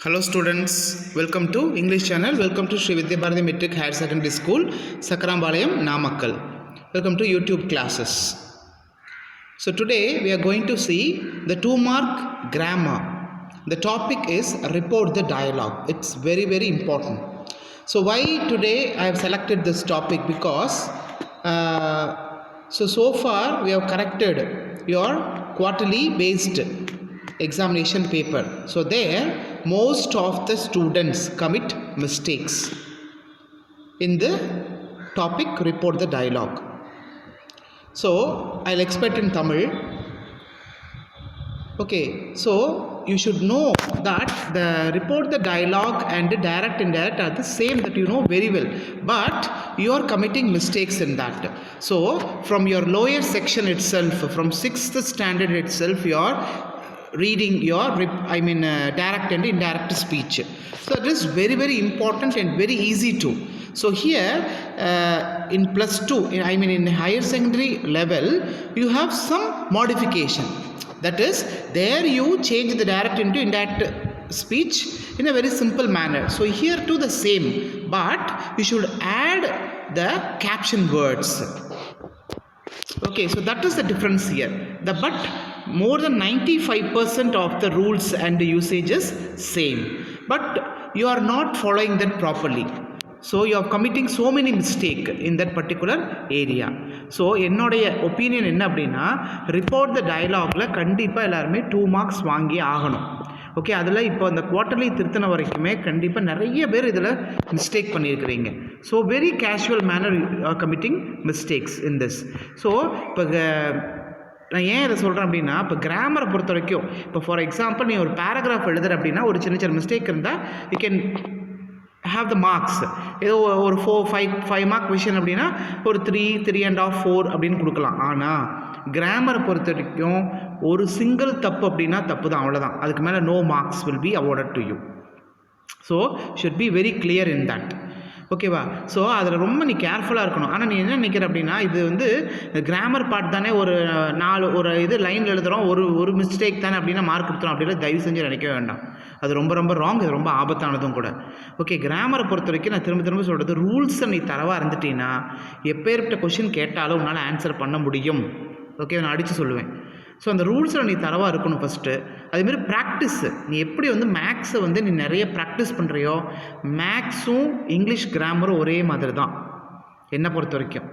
Hello students, welcome to English channel. Welcome to Sri Vidya Bharati Metric Higher Secondary School, Sakarambalayam, Namakkal. Welcome to YouTube classes. So today we are going to see the 2-mark grammar. The topic is report the dialogue. It's very important. So why today I have selected this topic? Because so far we have corrected your quarterly based examination paper. So there most of the students commit mistakes in the topic report the dialogue. So I'll explain in Tamil. Okay, so you should know that the report the dialogue and the direct indirect are the same, that you know very well, but you are committing mistakes in that. So from your lower section itself, from 6th standard itself, you are reading your direct and indirect speech. So it is very important and very easy too. So here in +2, in higher secondary level, you have some modification. That is, there you change the direct into indirect speech in a very simple manner. So here too the same, but you should add the caption words. Okay, so that is the difference here. But more than 95% of the rules and the usage is same, but you are not following that properly. So you are committing so many mistakes in that particular area. So என்னோடைய opinion என்ன அப்படின்னா, report the டயலாகில் கண்டிப்பாக எல்லாருமே 2 marks வாங்கி ஆகணும். Okay, அதில் இப்போ அந்த குவார்ட்டர்லி திருத்தின வரைக்குமே கண்டிப்பாக நிறைய பேர் இதில் மிஸ்டேக் பண்ணியிருக்கிறீங்க. So very casual manner committing mistakes in this. So இப்போ நான் ஏன் இதை சொல்கிறேன் அப்படின்னா, இப்போ கிராமரை பொறுத்த வரைக்கும், இப்போ ஃபார் எக்ஸாம்பிள் நீ ஒரு பேராகிராஃப் எழுதுற அப்படின்னா ஒரு சின்ன மிஸ்டேக் இருந்தால் you can have the marks. ஏதோ ஒரு 4-5 மார்க் விஷயம் அப்படின்னா ஒரு 3.5 4 அப்படின்னு கொடுக்கலாம். ஆனால் கிராமரை பொறுத்த வரைக்கும் ஒரு சிங்கிள் தப்பு அப்படின்னா தப்பு தான், அவ்வளோதான். அதுக்கு மேலே no marks will be awarded to you. So should be very clear in that. ஓகேவா? ஸோ அதில் ரொம்ப நீ கேர்ஃபுல்லாக இருக்கணும். ஆனால் நீ என்ன நினைக்கிற அப்படின்னா, இது வந்து கிராமர் பார்ட் தானே, ஒரு இது லைனில் எழுதுகிறோம், ஒரு மிஸ்டேக் தானே அப்படின்னா மார்க் கொடுத்துரும் அப்படின்னா தயவு செஞ்சு நினைக்க வேண்டாம். அது ரொம்ப ராங், இது ரொம்ப ஆபத்தானதும் கூட. ஓகே, கிராமரை பொறுத்த வரைக்கும் நான் திரும்ப சொல்கிறது, ரூல்ஸை நீ தரவாக இருந்துட்டீங்கன்னா எப்பேற்பட்ட கொஷின் கேட்டாலும் உன்னால் ஆன்சர் பண்ண முடியும். ஓகே, நான் அடித்து சொல்லுவேன். ஸோ அந்த ரூல்ஸில் நீ தரவாக இருக்கணும் ஃபஸ்ட்டு. அதேமாரி ப்ராக்டிஸு, நீ எப்படி வந்து மேக்ஸை வந்து நீ நிறைய ப்ராக்டிஸ் பண்ணுறியோ, மேக்ஸும் இங்கிலீஷ் கிராமரும் ஒரே மாதிரி தான் என்னை பொறுத்த வரைக்கும்.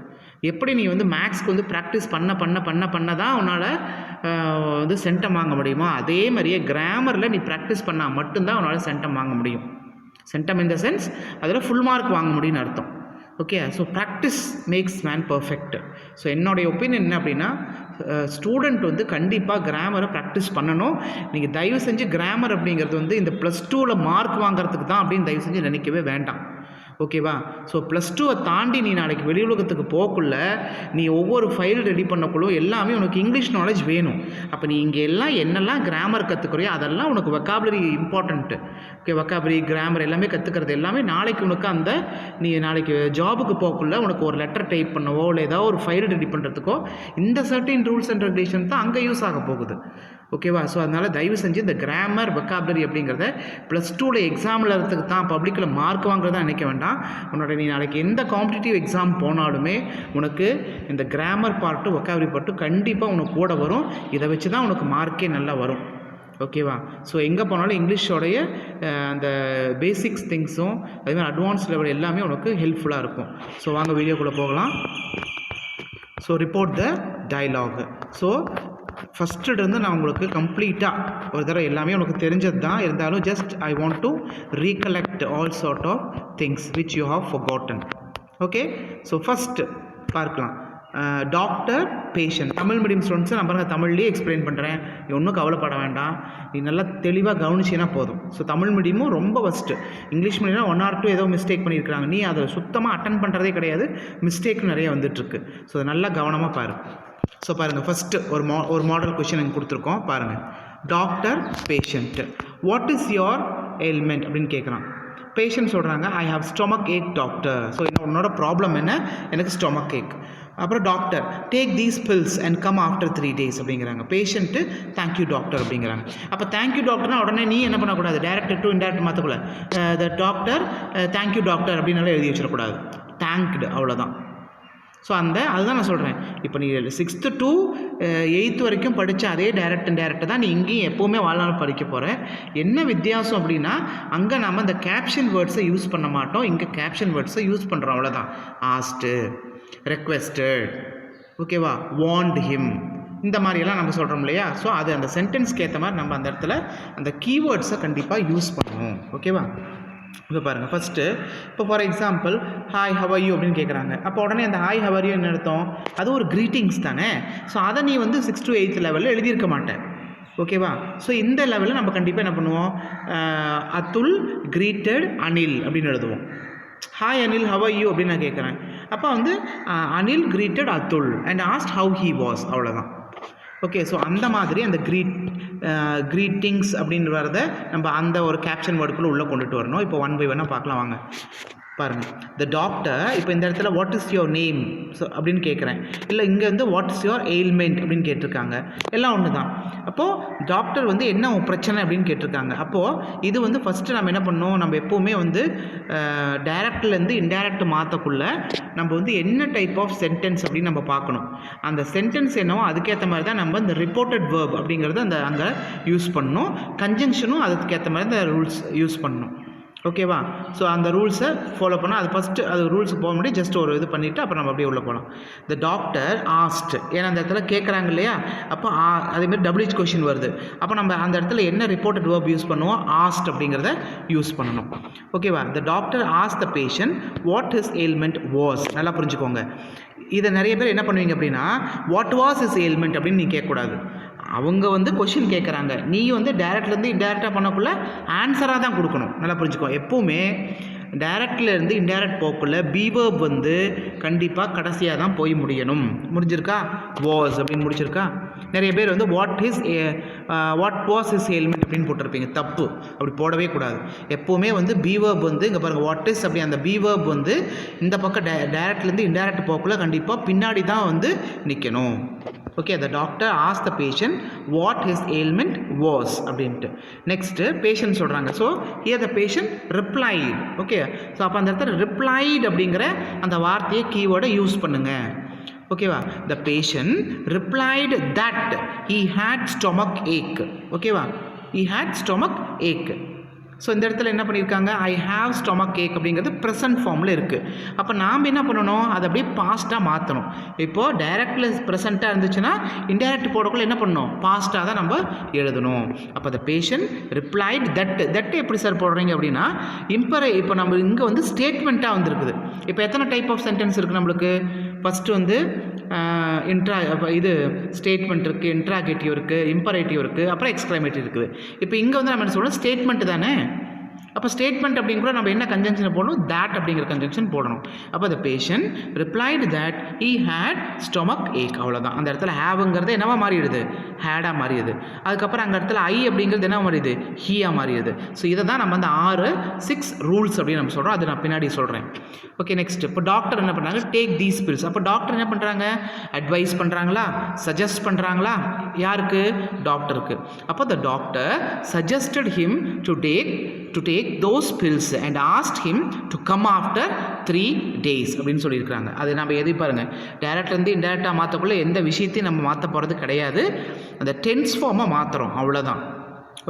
எப்படி நீ வந்து மேக்ஸ்க்கு வந்து ப்ராக்டிஸ் பண்ண தான் உன்னால் வந்து சென்டம் வாங்க முடியுமோ, அதே மாதிரியே கிராமரில் நீ ப்ராக்டிஸ் பண்ணால் மட்டும்தான் உன்னால் சென்டம் வாங்க முடியும். சென்டம் இன் த சென்ஸ் அதில் ஃபுல் மார்க் வாங்க முடியும்னு அர்த்தம். Okay, so practice makes man perfect. So என்னுடைய ஒப்பீனியன் என்ன அப்படின்னா, ஸ்டூடெண்ட் வந்து கண்டிப்பாக கிராமரை ப்ராக்டிஸ் பண்ணணும். நீங்கள் தயவு செஞ்சு கிராமர் அப்படிங்கிறது வந்து இந்த +2ல் மார்க் வாங்குறதுக்கு தான் அப்படின்னு தயவு செஞ்சு நினைக்கவே வேண்டாம். ஓகேவா? ஸோ +2வை தாண்டி நீ நாளைக்கு வெளி உலகத்துக்கு போகக்குள்ள நீ ஒவ்வொரு ஃபைல் ரெடி பண்ணக்குள்ள எல்லாமே உனக்கு இங்கிலீஷ் நாலேஜ் வேணும். அப்போ நீ இங்கே எல்லாம் என்னெல்லாம் கிராமர் கற்றுக்குறியோ அதெல்லாம் உனக்கு vocabulary important. Okay, vocabulary grammar எல்லாமே கற்றுக்கிறது எல்லாமே நாளைக்கு உனக்கு நீ நாளைக்கு ஜாபுக்கு போகக்குள்ள உனக்கு ஒரு லெட்டர் டைப் பண்ணவோ இல்லை ஏதாவது ஒரு ஃபைல் ரெடி பண்ணுறதுக்கோ இந்த சர்டின் ரூல்ஸ் அண்ட் ரெகுலேஷன் தான் அங்கே யூஸ் ஆக போகுது. ஓகேவா? ஸோ அதனால் தயவு செஞ்சு இந்த கிராமர் வொக்காபுலரி அப்படிங்கிறத +2ல் எக்ஸாமில் இருக்கிறதுக்கு தான், பப்ளிக்கில் மார்க் வாங்குறதா நினைக்க வேண்டாம். நீ நாளைக்கு எந்த காம்படிட்டிவ் எக்ஸாம் போனாலுமே உனக்கு இந்த கிராமர் பார்ட்டு வொக்காபுலரி பார்ட்டு கண்டிப்பாக உனக்கு கூட வரும். இதை வச்சு தான் உனக்கு மார்க்கே நல்லா வரும். ஓகேவா? ஸோ எங்கே போனாலும் இங்கிலீஷோடைய அந்த பேசிக்ஸ் திங்ஸும் அதேமாதிரி அட்வான்ஸ் லெவல் எல்லாமே உனக்கு ஹெல்ப்ஃபுல்லாக இருக்கும். ஸோ வாங்க வீடியோக்குள்ளே போகலாம். So report the dialogue. So ஃபஸ்ட்டுலேருந்து நான் உங்களுக்கு கம்ப்ளீட்டாக ஒரு தடவை எல்லாமே உனக்கு தெரிஞ்சது தான், இருந்தாலும் just I want to recollect all sort of things which you have forgotten. Okay, so first பார்க்கலாம். Doctor patient. தமிழ் மீடியம் ஸ்டூடெண்ட்ஸை நான் பாருங்கள் தமிழ்லேயே எக்ஸ்பிளைன் பண்ணுறேன், நீ ஒன்றும் கவலைப்பட வேண்டாம், நீ நல்லா தெளிவாக கவனிச்சினா போதும். ஸோ தமிழ் மீடியமும் ரொம்ப ஃபஸ்ட்டு. இங்கிலீஷ் மீடியம் 1 or 2 ஏதோ மிஸ்டேக் பண்ணியிருக்கிறாங்க, நீ அதை சுத்தமாக அட்டன் பண்ணுறதே கிடையாது, மிஸ்டேக் நிறைய வந்துட்டுருக்கு. ஸோ அதை நல்லா கவனமாக பாரு. ஸோ பாருங்கள், ஃபஸ்ட்டு ஒரு மாடல் கொஷின் எனக்கு கொடுத்துருக்கோம் பாருங்கள். Doctor patient, what is your ailment அப்படின்னு கேட்குறான். பேஷண்ட் சொல்கிறாங்க, I have stomach ache doctor. So உன்னோட ப்ராப்ளம் என்ன? எனக்கு ஸ்டொமக் ஏக். அப்புறம் doctor take these pills and come after 3 days அப்படிங்கிறாங்க. பேஷண்ட்டு தேங்க்யூ டாக்டர் அப்படிங்கிறாங்க. அப்போ தேங்க்யூ டாக்டர்னா உடனே நீ என்ன பண்ணக்கூடாது, டைரக்ட் டு இன்டைரக்ட் மாற்றக்கூடாது. த டாக்டர் தேங்க்யூ டாக்டர் அப்படின்னால எழுதி வச்சிடக்கூடாது. தேங்க்டு அவ்வளோதான். ஸோ அதுதான் நான் சொல்கிறேன். இப்போ நீ 6th to 8th வரைக்கும் படித்த அதே டைரக்ட் தான் நீ இங்கேயும் எப்போவுமே வாழ்நாள் படிக்க போகிற. என்ன வித்தியாசம் அப்படின்னா அங்கே நம்ம இந்த கேப்ஷன் வேர்ட்ஸை யூஸ் பண்ண மாட்டோம், இங்கே கேப்ஷன் வேர்ட்ஸை யூஸ் பண்ணுறோம் அவ்வளோதான். ஆஸ்ட்டு, ரெக்வெஸ்டட், ஓகேவா, வார்ன்ட் ஹிம், இந்த மாதிரியெல்லாம் நம்ம சொல்கிறோம் இல்லையா. ஸோ அது அந்த சென்டென்ஸ்க்கு ஏற்ற மாதிரி நம்ம அந்த இடத்துல அந்த கீவேர்ட்ஸை கண்டிப்பாக யூஸ் பண்ணுவோம். ஓகேவா. இப்போ பாருங்கள், ஃபஸ்ட்டு இப்போ for example hi how are you அப்படின்னு கேட்குறாங்க. அப்போ உடனே அந்த ஹாய் ஹவ் ஆர் யூ என்ன அர்த்தம், அது ஒரு க்ரீட்டிங்ஸ் தானே. ஸோ அதை நீ வந்து 6th to 8th லெவலில் எழுதியிருக்க மாட்டேன். ஓகேவா. ஸோ இந்த லெவலில் நம்ம கண்டிப்பாக என்ன பண்ணுவோம், அதுல் கிரீட்டட் அனில் அப்படின்னு எழுதுவோம். Hi Anil how are you அப்படின்னு நான் கேட்குறேன். அப்போ வந்து Anil greeted Atul and asked how he was, அவ்வளோதான். ஓகே. ஸோ அந்த மாதிரி அந்த க்ரீட்டிங்ஸ் அப்படின்னு வரதை நம்ம அந்த ஒரு கேப்ஷன் வேர்டுக்குள்ளே உள்ளே கொண்டுட்டு வரணும். இப்போ 1 by 1 பார்க்கலாம் வாங்க. பாருங்கள், த டாக்டர் இப்போ இந்த இடத்துல what is your name so அப்படின்னு கேட்குறேன். இல்லை இங்கே வந்து வாட் இஸ் யுவர் எயில்மெண்ட் அப்படின்னு கேட்டிருக்காங்க. எல்லாம் ஒன்று தான். அப்போது டாக்டர் வந்து என்ன பிரச்சனை அப்படின்னு கேட்டிருக்காங்க. அப்போது இது வந்து ஃபஸ்ட்டு நம்ம என்ன பண்ணோம், நம்ம எப்போவுமே வந்து டைரக்ட்லேருந்து இன்டைரக்ட் மாற்றக்குள்ள நம்ம வந்து என்ன டைப் ஆஃப் சென்டென்ஸ் அப்படின்னு நம்ம பார்க்கணும். அந்த சென்டென்ஸ் என்னவோ அதுக்கேற்ற மாதிரி தான் நம்ம இந்த ரிப்போர்ட்டட் வேர்ப் அப்படிங்கிறது அங்கே யூஸ் பண்ணணும். கன்ஜங்ஷனும் அதுக்கேற்ற மாதிரி இந்த ரூல்ஸ் யூஸ் பண்ணணும். ஓகேவா. ஸோ அந்த ரூல்ஸை ஃபாலோ பண்ணால் அது ஃபஸ்ட்டு அது ரூல்ஸ் போக முடியும். ஜஸ்ட் ஒரு இது பண்ணிவிட்டு அப்புறம் நம்ம அப்படியே உள்ளே போகலாம். த டாக்டர் ஆஸ்ட், ஏன்னா அந்த இடத்துல கேட்குறாங்க இல்லையா. அப்போ அதேமாதிரி WH கொஷின் வருது. அப்போ நம்ம அந்த இடத்துல என்ன ரிப்போர்ட்டட் வேர்ப் யூஸ் பண்ணுவோம், ஆஸ்ட் அப்படிங்கிறத யூஸ் பண்ணணும். ஓகேவா. The doctor asked the patient what his ailment was. நல்லா புரிஞ்சுக்கோங்க. இதை நிறைய பேர் என்ன பண்ணுவீங்க அப்படின்னா வாட் வாஸ் ஹிஸ் எயில்மெண்ட் அப்படின்னு நீ கேட்கக்கூடாது. அவங்க வந்து கொஷின் கேட்குறாங்க, நீ வந்து டைரக்ட்லேருந்து இன்டைரக்டாக பண்ணக்குள்ள ஆன்சராக தான் கொடுக்கணும். நல்லா புரிஞ்சுக்கோ. எப்போவுமே டைரக்ட்லேருந்து இன்டைரக்ட் போக்குள்ள பீவர்ப் வந்து கண்டிப்பாக கடைசியாக தான் போய் முடியணும். முடிஞ்சிருக்கா, வாஸ் அப்படின்னு முடிச்சிருக்கா. நிறைய பேர் வந்து வாட் வாஸ் ஹிஸ் எயில்மெண்ட் அப்படின்னு போட்டிருப்பீங்க. தப்பு, அப்படி போடவே கூடாது. எப்போவுமே வந்து பீவர்ப் வந்து இங்கே பாருங்கள், வாட் இஸ் அப்படி அந்த பீவர்ப் வந்து இந்த பக்கம் டைரக்ட்லேருந்து இன்டைரக்ட் போக்குள்ள கண்டிப்பாக பின்னாடி தான் வந்து நிற்கணும். Okay. The doctor ask the patient what his ailment was அப்படின்ட்டு. நெக்ஸ்ட்டு பேஷண்ட் சொல்கிறாங்க. So here the patient replied. Okay. So அப்போ அந்த இடத்துல ரிப்ளைடு அப்படிங்கிற அந்த வார்த்தையை கீவேர்டை யூஸ் பண்ணுங்கள். ஓகேவா. The patient replied that he had stomach ache. ஓகேவா. He had stomach ache. So இந்த இடத்துல என்ன பண்ணியிருக்காங்க, ஐ ஹாவ் ஸ்டொமக் ஏக் அப்படிங்கிறது ப்ரெசன்ட் ஃபார்மில் இருக்குது. அப்போ நாம் என்ன பண்ணணும், அதை அப்படியே பாஸ்ட்டாக மாற்றணும். இப்போது டைரக்டில் ப்ரெசண்ட்டாக இருந்துச்சுன்னா இன்டைரக்ட் போடக்குள்ள என்ன பண்ணணும், பாஸ்ட்டாக தான் நம்ம எழுதணும். அப்போ த பேஷண்ட் ரிப்ளைட் தட் எப்படி சார் போடுறீங்க அப்படின்னா இப்போ நம்ம இங்கே வந்து ஸ்டேட்மெண்ட்டாக வந்துருக்குது. இப்போ எத்தனை டைப் ஆஃப் சென்டென்ஸ் இருக்குது நம்மளுக்கு. ஃபஸ்ட்டு வந்து இது ஸ்டேட்மெண்ட் இருக்குது, இன்ட்ராகேட்டிவ் இருக்குது, இம்பரேட்டிவ் இருக்குது, அப்புறம் எக்ஸ்க்ளமேட்டிவ் இருக்குது. இப்போ இங்கே வந்து நம்ம என்ன சொல்கிறோம், ஸ்டேட்மெண்ட் தானே. அப்போ ஸ்டேட்மெண்ட் அப்படிங்கிற நம்ம என்ன கன்ஜங்ஷனை போடணும், தேட் அப்படிங்கிற கன்ஜங்ஷன் போடணும். அப்போ the patient replied that he had stomach ache. அவ்வளோதான். அந்த இடத்துல ஹேவுங்கிறது என்னவா மாறிடுது, ஹேடாக மாறிடுது. அதுக்கப்புறம் அங்கே இடத்துல ஐ அப்படிங்கிறது என்ன மாறிடுது, ஹீயாக மாறிடுது. ஸோ இதை தான் நம்ம அந்த 6 ரூல்ஸ் அப்படின்னு நம்ம சொல்கிறோம். அது நான் பின்னாடி சொல்கிறேன். ஓகே. நெக்ஸ்ட் இப்போ டாக்டர் என்ன பண்ணுறாங்க, டேக் தீஸ் பில்ஸ். அப்போ டாக்டர் என்ன பண்ணுறாங்க, அட்வைஸ் பண்ணுறாங்களா, சஜஸ்ட் பண்ணுறாங்களா, யாருக்கு, டாக்டருக்கு. அப்போ the doctor suggested him to take those pills and asked him to come after 3 days அப்படின்னு சொல்லியிருக்கிறாங்க. அது நம்ம எது பாருங்கள், டைரக்ட்லேருந்து இன்டைரக்டாக மாற்றக்குள்ள எந்த விஷயத்தையும் நம்ம மாற்ற போகிறது கிடையாது. அந்த டென்ஸ் ஃபார்மை மாற்றுறோம், அவ்வளோதான்.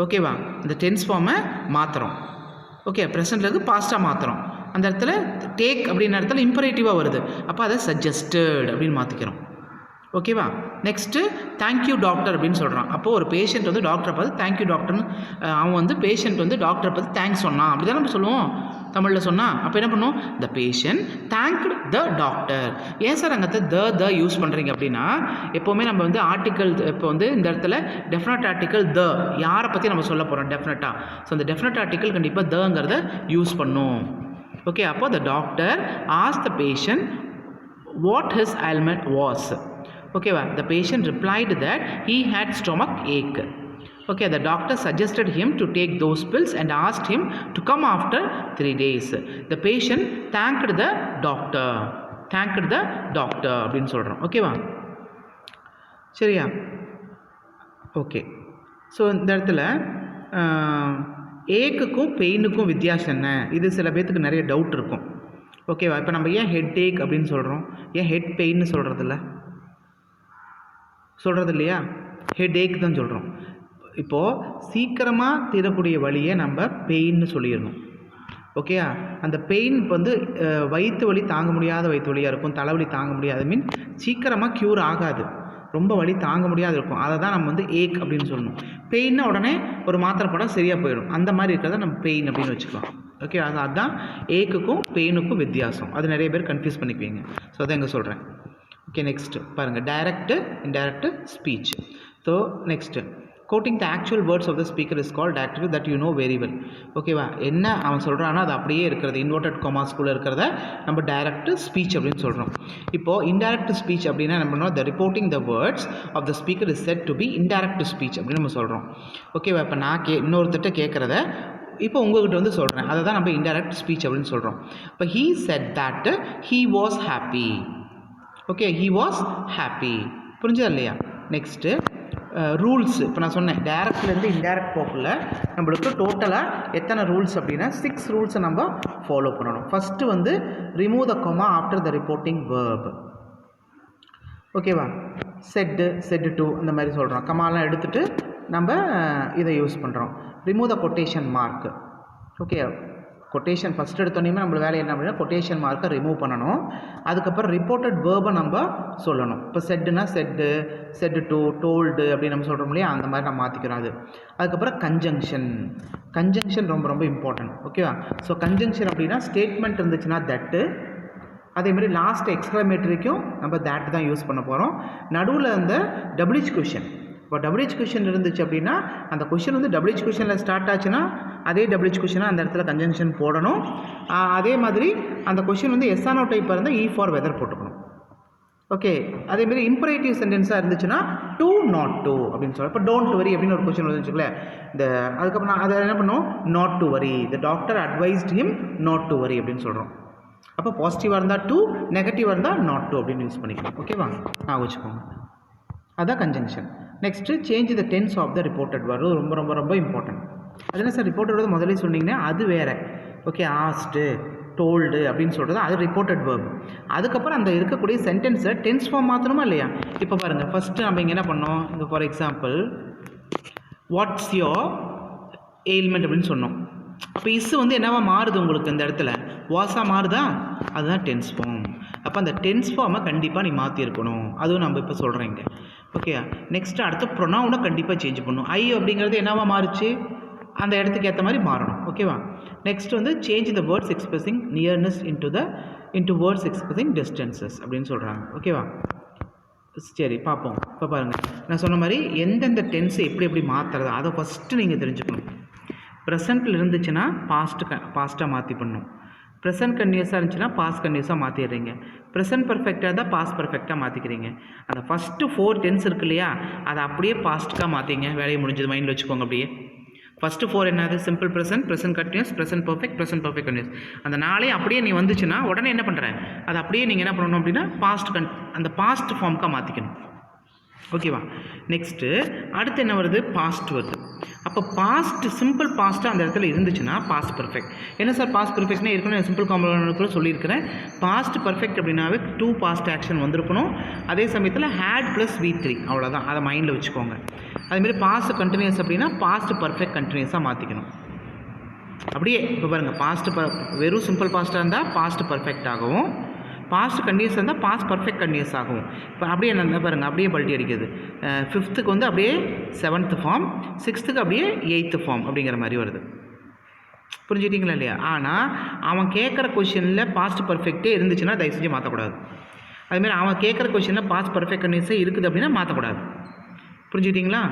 ஓகேவா. அந்த டென்ஸ் ஃபார்மை மாற்றுறோம். ஓகே. ப்ரெசண்ட்லேருந்து பாஸ்ட்டாக மாற்றுறோம். அந்த இடத்துல டேக் அப்படின்ற இடத்துல இம்பரேட்டிவாக வருது. அப்போ அதை சஜஸ்டட் அப்படின்னு மாற்றிக்கிறோம். ஓகேவா. நெக்ஸ்ட்டு தேங்க்யூ டாக்டர் அப்படின்னு சொல்கிறான். அப்போது ஒரு பேஷண்ட் வந்து டாக்டரை பார்த்து தேங்க்யூ டாக்டர்னு அவன் வந்து பேஷண்ட் வந்து டாக்டரை பார்த்து தேங்க்ஸ் சொன்னான் அப்படி தான் நம்ம சொல்லுவோம் தமிழில் சொன்னால். அப்போ என்ன பண்ணுவோம், the patient thanked the doctor. ஏன் சார் அங்கே த யூஸ் பண்ணுறீங்க அப்படின்னா எப்போவுமே நம்ம வந்து ஆர்டிக்கல் இப்போ வந்து இந்த இடத்துல டெஃபினட் ஆர்டிக்கல் த யாரை பற்றி நம்ம சொல்ல போகிறோம் டெஃபினட்டாக. ஸோ அந்த டெஃபினட் ஆர்டிக்கல் கண்டிப்பாக தங்கிறத யூஸ் பண்ணும். ஓகே. அப்போ the doctor ask the patient what his ailment was. Okay, the patient replied that he had stomach ache. Okay, the doctor suggested him to take those pills and asked him to come after 3 days. The patient thanked the doctor. Thanked the doctor அப்படின்னு சொல்கிறோம். ஓகேவா? சரியா? Okay. So இந்த இடத்துல ஏக்குக்கும் பெயினுக்கும் வித்தியாசம் என்ன? இது சில பேர்த்துக்கு நிறைய டவுட் இருக்கும். ஓகேவா? இப்போ நம்ம ஏன் ஹெட் ஏக் அப்படின்னு சொல்கிறோம், ஏன் ஹெட் பெயின்னு சொல்கிறது இல்லையா? ஹெட் ஏக் தான் சொல்கிறோம். இப்போது சீக்கிரமாக தீரக்கூடிய வழியை நம்ம பெயின்னு சொல்லிடணும். ஓகேயா? அந்த பெயின் இப்போ வந்து வயிற்று வலி தாங்க முடியாத வயிற்று வலியாக இருக்கும், தலைவலி தாங்க முடியாது, மீன் சீக்கிரமாக க்யூர் ஆகாது, ரொம்ப வலி தாங்க முடியாது இருக்கும். அதை தான் நம்ம வந்து ஏக் அப்படின்னு சொல்லணும். பெயின்னா உடனே ஒரு மாத்திரை போட்டால் சரியாக போயிடும், அந்த மாதிரி இருக்கிறத நம்ம பெயின் அப்படின்னு வச்சுக்கலாம். ஓகே, அதுதான் ஏக்குக்கும் பெயினுக்கும் வித்தியாசம். அது நிறைய பேர் கன்ஃபியூஸ் பண்ணிக்குவீங்க. ஸோ அதான் இங்கே சொல்கிறேன். ஓகே, நெக்ஸ்ட்டு பாருங்கள், direct indirect speech. So next quoting the actual words of the speaker is called active that you know very well. ஓகேவா? என்ன அவன் சொல்கிறானோ அது அப்படியே இருக்கிறது, இன்வெர்டட் காமாஸ்குள்ளே இருக்கிறத நம்ம டைரக்ட் ஸ்பீச் அப்படின்னு சொல்கிறோம். இப்போது இன்டைரக்ட் ஸ்பீச் அப்படின்னா என்ன பண்ணோம், the reporting the words of the speaker is said to be indirect speech அப்படின்னு நம்ம சொல்கிறோம். ஓகேவா? இப்போ நான் இன்னொருத்தட்ட கேட்குறத இப்போ உங்கள்கிட்ட வந்து சொல்கிறேன், அதை தான் நம்ம இன்டைரக்ட் ஸ்பீச் அப்படின்னு சொல்கிறோம். இப்போ he set that he was happy. Okay, he was happy. புரிஞ்சதா இல்லையா? Next rules. இப்போ நான் சொன்னேன் டைரக்ட்லேருந்து இன்டைரக்ட் போகல நம்மளுக்கு டோட்டலாக எத்தனை ரூல்ஸ் அப்படின்னா 6 ரூல்ஸை நம்ம ஃபாலோ பண்ணணும். ஃபஸ்ட்டு வந்து remove the comma after the reporting verb. ஓகேவா? செட்டு டு அந்த மாதிரி சொல்கிறோம். கமாலாம் எடுத்துகிட்டு நம்ம இதை யூஸ் பண்ணுறோம். Remove the quotation mark. Okay, quotation first எடுத்தோன்னே நம்மளோட வேலை என்ன அப்படின்னா கொட்டேஷன் மார்க்கை ரிமூவ் பண்ணணும். அதுக்கப்புறம் ரிப்போர்ட்டட் வேர்பை நம்ம சொல்லணும். இப்போ செட்டுனா செட்டு டு, டோல்டு அப்படின்னு நம்ம சொல்கிறோம் இல்லையா, அந்த மாதிரி நம்ம மாற்றிக்கிறோம். அதுக்கப்புறம் கன்ஜங்ஷன் ரொம்ப ரொம்ப இம்பார்ட்டன்ட். ஓகேவா? ஸோ கன்ஜங்ஷன் அப்படின்னா ஸ்டேட்மெண்ட் இருந்துச்சுன்னா தட்டு, அதேமாதிரி லாஸ்ட் எக்ஸ்க்ளமேட்டரிக்கும் நம்ம தேட் தான் யூஸ் பண்ண போகிறோம். நடுவில் அந்த WH கொஷின். இப்போ WH கொஷின் இருந்துச்சு அப்படின்னா அந்த கொஷின் வந்து WH கொஷனில் ஸ்டார்ட் ஆச்சுன்னா அதே WH கொஷினாக அந்த இடத்துல கன்ஜங்ஷன் போடணும். அதே மாதிரி அந்த கொஷின் வந்து எஸ்ஆனோ டைப்பாக இருந்தால் ஃபார் வெதர் போட்டுக்கணும். ஓகே, அதேமாதிரி இம்பரேட்டிவ் சென்டென்ஸாக இருந்துச்சுன்னா டு நாட் டு அப்படின்னு சொல்லுவோம். இப்போ டோன்ட் வரி அப்படின்னு ஒரு கொஷின் வந்துச்சுங்களே, அதுக்கப்புறம் நான் அதை என்ன பண்ணுவோம், not to worry, the doctor advised him not to worry அப்படின்னு சொல்கிறோம். அப்போ பாசிட்டிவாக இருந்தால் டு, நெகட்டிவாக இருந்தால் நாட் டு அப்படின்னு யூஸ் பண்ணிக்கலாம். ஓகேவா? நான் வச்சுக்கோங்க, அதான் conjunction. Next change the tense of the reported word. ரொம்ப ரொம்ப ரொம்ப இம்பார்ட்டன்ட். அது என்ன சார் ரிப்போர்ட்டட் வேர்டு முதல்ல சொன்னீங்கன்னா அது வேறு. ஓகே, ஆஸ்ட்டு, டோல்டு அப்படின்னு சொல்கிறது அது ரிப்போர்ட்டட் வேர்டு. அதுக்கப்புறம் அந்த இருக்கக்கூடிய சென்டென்ஸை டென்ஸ் ஃபார்ம் மாற்றணுமா இல்லையா? இப்போ பாருங்கள், ஃபஸ்ட்டு நம்ம இங்கே என்ன பண்ணோம், இங்கே for example what's your ailment அப்படின்னு சொன்னோம். அப்போ இஸ் வந்து என்னவா மாறுது உங்களுக்கு இந்த இடத்துல, வாஸாக மாறுதா, அதுதான் டென்ஸ் ஃபார்ம். அப்போ அந்த டென்ஸ் ஃபார்மை கண்டிப்பாக நீ மாற்றிருக்கணும். அதுவும் நம்ம இப்போ சொல்கிறேங்க. ஓகே, நெக்ஸ்ட்டு அடுத்த ப்ரொனவுனை கண்டிப்பாக சேஞ்ச் பண்ணணும். ஐ அப்படிங்கிறது என்னவா மாறுச்சு, அந்த இடத்துக்கு ஏற்ற மாதிரி மாறணும். ஓகேவா? நெக்ஸ்ட் வந்து change the words expressing nearness into words expressing distances அப்படின்னு சொல்கிறாங்க. ஓகேவா? சரி, பார்ப்போம். இப்போ பாருங்கள், நான் சொன்ன மாதிரி எந்தெந்த டென்ஸை எப்படி மாற்றுறது அதை ஃபஸ்ட்டு நீங்கள் தெரிஞ்சுக்கணும். ப்ரெசண்ட்டில் இருந்துச்சுன்னா பாஸ்ட்டாக மாற்றி பண்ணணும். ப்ரெசன்ட் கன்டினியூஸாக இருந்துச்சுன்னா பாஸ்ட் கன்டினியூஸாக மாற்றிடுறீங்க. ப்ரெசன்ட் பர்ஃபெக்டாக இருந்தால் பாஸ்ட் பர்ஃபெக்டாக மாற்றிக்கிறீங்க. அந்த ஃபஸ்ட்டு 4 டென்ஸ் இருக்கு இல்லையா, அதை அப்படியே பாஸ்ட்டுக்காக மாற்றிங்க. வேலையை முடிஞ்சது, மைண்டில் வச்சுக்கோங்க. அப்படியே ஃபஸ்ட்டு 4 என்னது, simple present, present continuous, present perfect continuous. அந்த நாளே அப்படியே நீ வந்துச்சுன்னா உடனே என்ன பண்ணுறேன், அதை அப்படியே நீங்கள் என்ன பண்ணணும் அப்படின்னா அந்த பாஸ்ட் ஃபார்முக்காக மாற்றிக்கணும். ஓகேவா? நெக்ஸ்ட்டு அடுத்து என்ன வருது, பாஸ்ட் வருது. அப்போ பாஸ்ட், சிம்பிள் பாஸ்ட்டாக அந்த இடத்துல இருந்துச்சுன்னா பாஸ்ட் பர்ஃபெக்ட். என்ன சார் பாஸ்ட் பர்ஃபெக்ட்னா இருக்கணும், சிம்பிள் காம்பவுண்ட் கூட சொல்லியிருக்கிறேன். பாஸ்ட் பர்ஃபெக்ட் அப்படின்னாவே 2 பாஸ்ட் ஆக்ஷன் வந்திருக்கணும். அதே சமயத்தில் ஹேட் ப்ளஸ் V3, அவ்வளோதான். அதை மைண்டில் வச்சுக்கோங்க. அதேமாதிரி பாஸ்ட் கண்டினியூஸ் அப்படின்னா பாஸ்ட் பர்ஃபெக்ட் கண்டினியூஸாக மாற்றிக்கணும். அப்படியே இப்போ பாருங்கள், வெறும் சிம்பிள் பாஸ்ட்டாக இருந்தால் பாஸ்ட் பர்ஃபெக்ட் ஆகவும், பாஸ்ட் கண்டினியூஸ் இருந்தால் பாஸ்ட் பர்ஃபெக்ட் கண்டினியூஸ் ஆகும். இப்போ அப்படியே என்ன பாருங்கள், அப்படியே பல்ட்டி அடிக்குது. 5th வந்து அப்படியே 7th ஃபார்ம், 6th அப்படியே 8th ஃபார்ம் அப்படிங்கிற மாதிரி வருது. புரிஞ்சுக்கிட்டீங்களா இல்லையா? ஆனால் அவன் கேட்குற கொஷினில் பாஸ்ட் பர்ஃபெக்டே இருந்துச்சுன்னா தயவு செஞ்சு மாற்றக்கூடாது. அதுமாதிரி அவன் கேட்குற கொஷினில் பாஸ்ட் பர்ஃபெக்ட் கண்டினியூஸே இருக்குது அப்படின்னா மாற்றக்கூடாது. புரிஞ்சுக்கிட்டீங்களா?